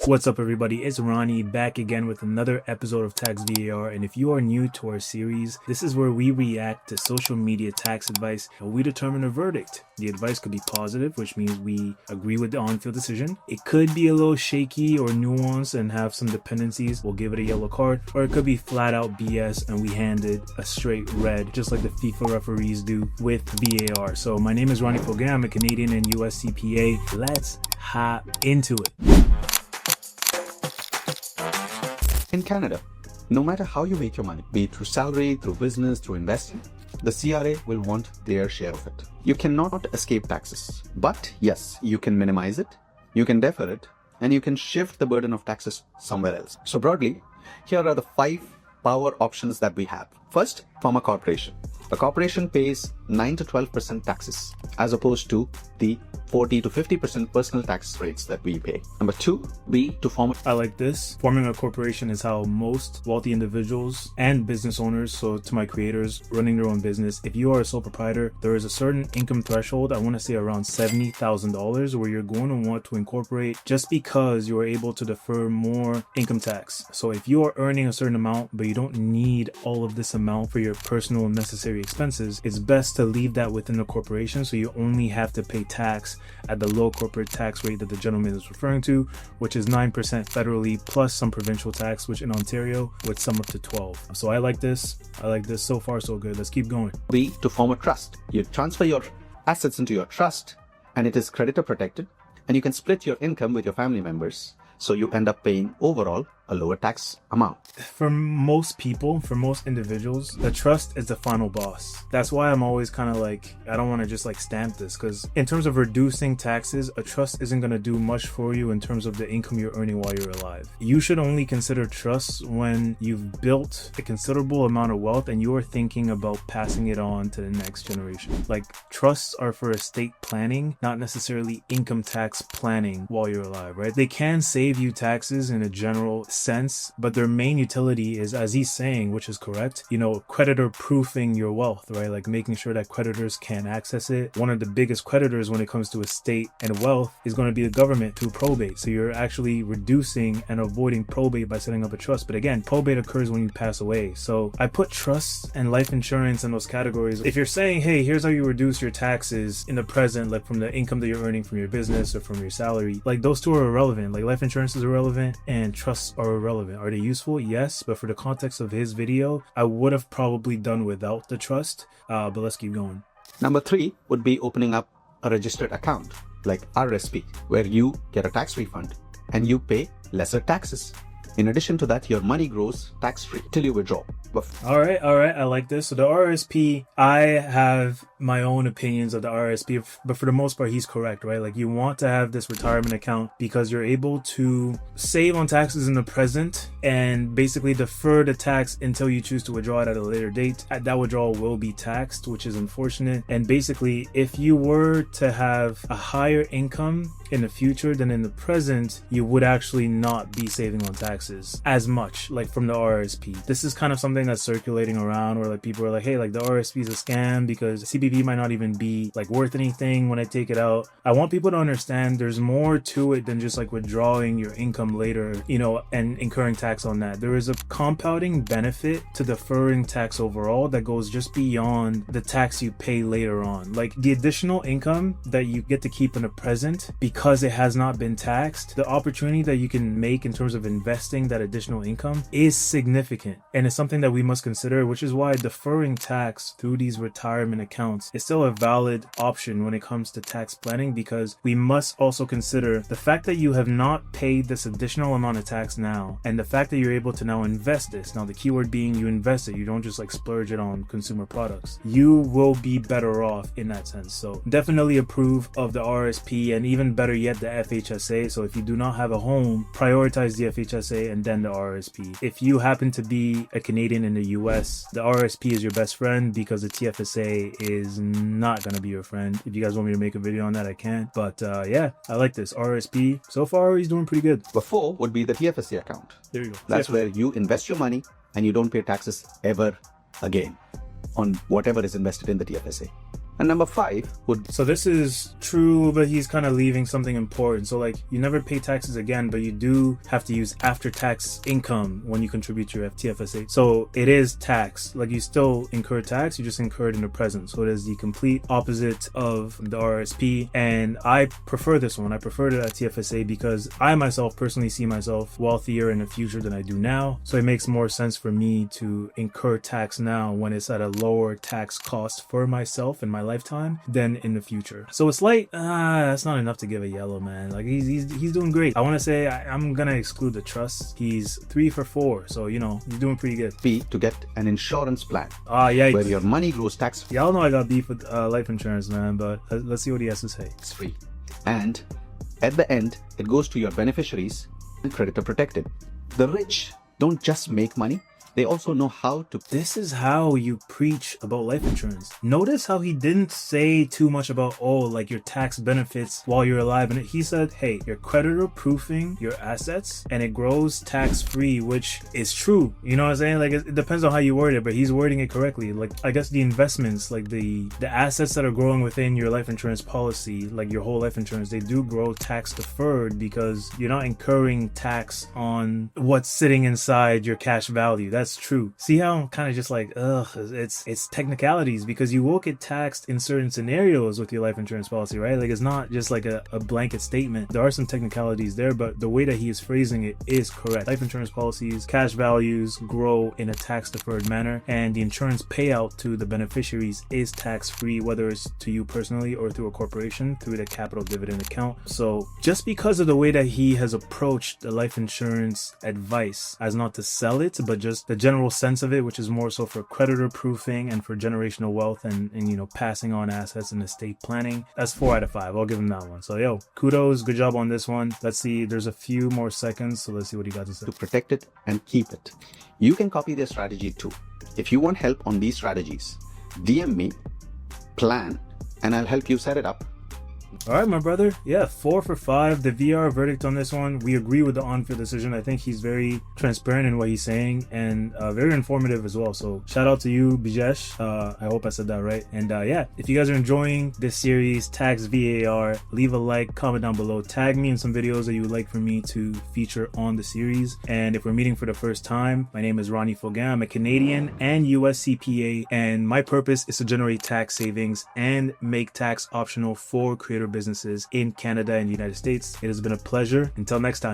What's up, everybody? It's Ronnie back again with another episode of Tax VAR. And if you are new to our series, this is where we react to social media tax advice and we determine a verdict. The advice could be positive, which means we agree with the on-field decision. It could be a little shaky or nuanced and have some dependencies. We'll give it a yellow card. Or it could be flat out BS and we handed a straight red, just like the FIFA referees do with VAR. So my name is Ronnie Fogan. I'm a Canadian and US CPA. Let's hop into it. In Canada, no matter how you make your money, be it through salary, through business, through investing, the CRA will want their share of it. You cannot escape taxes. But yes, you can minimize it, you can defer it, and you can shift the burden of taxes somewhere else. So broadly, here are the 5 power options that we have. First, form a corporation. A corporation pays 9 to 12% taxes as opposed to the 40 to 50% personal tax rates that we pay. Number 2, to form I like this. Forming a corporation is how most wealthy individuals and business owners, so to my creators running their own business, if you are a sole proprietor, there is a certain income threshold, I want to say around $70,000, where you're going to want to incorporate just because you are able to defer more income tax. So if you are earning a certain amount, but you don't need all of this amount for your personal necessary expenses, it's best to leave that within the corporation so you only have to pay tax at the low corporate tax rate that the gentleman is referring to, which is 9% federally plus some provincial tax, which in Ontario would sum up to 12. So I like this. So far so good. Let's keep going. To form a trust. You transfer your assets into your trust and it is creditor protected, and you can split your income with your family members. So you end up paying overall a lower tax amount. For most people, for most individuals, the trust is the final boss. That's why I'm always kind of like, I don't want to just like stamp this, because in terms of reducing taxes, a trust isn't going to do much for you in terms of the income you're earning while you're alive. You should only consider trusts when you've built a considerable amount of wealth and you are thinking about passing it on to the next generation. Like, trusts are for estate planning, not necessarily income tax planning while you're alive, right? They can save you taxes in a general sense, but their main utility is, as he's saying, which is correct, creditor proofing your wealth, right? Like making sure that creditors can't access it. One of the biggest creditors when it comes to estate and wealth is going to be the government through probate. So you're actually reducing and avoiding probate by setting up a trust. But again, probate occurs when you pass away. So I put trusts and life insurance in those categories. If you're saying, hey, here's how you reduce your taxes in the present, like from the income that you're earning from your business or from your salary, like those two are irrelevant. Like life insurance is irrelevant and trusts are irrelevant. Are they useful? Yes, but for the context of his video, I would have probably done without the trust, but let's keep going. Number 3 would be opening up a registered account like RSP, where you get a tax refund and you pay lesser taxes. In addition to that, your money grows tax-free till you withdraw. All right. I like this. So the RSP, I have my own opinions of the RSP, but for the most part, he's correct, right? Like you want to have this retirement account because you're able to save on taxes in the present and basically defer the tax until you choose to withdraw it at a later date. That withdrawal will be taxed, which is unfortunate. And basically, if you were to have a higher income in the future than in the present, you would actually not be saving on taxes as much, like from the RSP. This is kind of something that's circulating around where like people are like, hey, like the RSP is a scam because CPP might not even be like worth anything when I take it out. I want people to understand there's more to it than just like withdrawing your income later, and incurring tax on that. There is a compounding benefit to deferring tax overall that goes just beyond the tax you pay later on. Like the additional income that you get to keep in the present because it has not been taxed, the opportunity that you can make in terms of investing that additional income is significant. And it's something that we must consider, which is why deferring tax through these retirement accounts is still a valid option when it comes to tax planning, because we must also consider the fact that you have not paid this additional amount of tax now, and the fact that you're able to now invest this. Now, the keyword being you invest it, you don't just like splurge it on consumer products. You will be better off in that sense. So definitely approve of the RSP, and even better yet, the FHSA. So if you do not have a home, prioritize the FHSA and then the RSP. If you happen to be a Canadian in the US, the RSP is your best friend because the TFSA is not going to be your friend. If you guys want me to make a video on that, I can. But yeah, I like this RSP. So far, he's doing pretty good. But 4 would be the TFSA account. There you go. That's where you invest your money and you don't pay taxes ever again on whatever is invested in the TFSA. And number 5 would So this is true, but he's kind of leaving something important. So like you never pay taxes again, but you do have to use after-tax income when you contribute to your TFSA. So it is tax. Like you still incur tax, you just incur it in the present. So it is the complete opposite of the RRSP. And I prefer this one. I prefer the TFSA because I myself personally see myself wealthier in the future than I do now. So it makes more sense for me to incur tax now when it's at a lower tax cost for myself in my lifetime than in the future. So it's like that's not enough to give a yellow, man. Like he's doing great. I want to say I'm gonna exclude the trust. He's 3 for 4, so you know he's doing pretty good. be to get an insurance plan Yeah, where your money grows tax-free. y'all know I got beef with life insurance, man, but let's see what he has to say. And at the end, it goes to your beneficiaries and creditor protected. The rich don't just make money, they also know how to. This is how you preach about life insurance. Notice how he didn't say too much about, like your tax benefits while you're alive. And he said, hey, you're creditor proofing your assets and it grows tax free, which is true. You know what I'm saying? Like it depends on how you word it, but he's wording it correctly. Like I guess the investments, like the assets that are growing within your life insurance policy, like your whole life insurance, they do grow tax deferred because you're not incurring tax on what's sitting inside your cash value. That's true. See how I'm kind of just like, it's technicalities because you will get taxed in certain scenarios with your life insurance policy, right? Like it's not just like a blanket statement. There are some technicalities there, but the way that he is phrasing it is correct. Life insurance policies, cash values grow in a tax deferred manner, and the insurance payout to the beneficiaries is tax free, whether it's to you personally or through a corporation through the capital dividend account. So just because of the way that he has approached the life insurance advice, as not to sell it, but just the general sense of it, which is more so for creditor proofing and for generational wealth and you know passing on assets and estate planning, that's 4 out of 5. I'll give him that one. So yo, kudos, good job on this one. Let's see, there's a few more seconds, so let's see what he got to say. To protect it and keep it. You can copy their strategy too. If you want help on these strategies, DM me, plan, and I'll help you set it up. All right, my brother. Yeah, 4 for 5. The VAR verdict on this one. We agree with the on-field decision. I think he's very transparent in what he's saying and very informative as well. So shout out to you, Bijesh. I hope I said that right. And yeah, if you guys are enjoying this series, tax VAR, leave a like, comment down below, tag me in some videos that you would like for me to feature on the series. And if we're meeting for the first time, my name is Ronnie Fogan. I'm a Canadian and US CPA, and my purpose is to generate tax savings and make tax optional for creator businesses in Canada and the United States. It has been a pleasure. Until next time.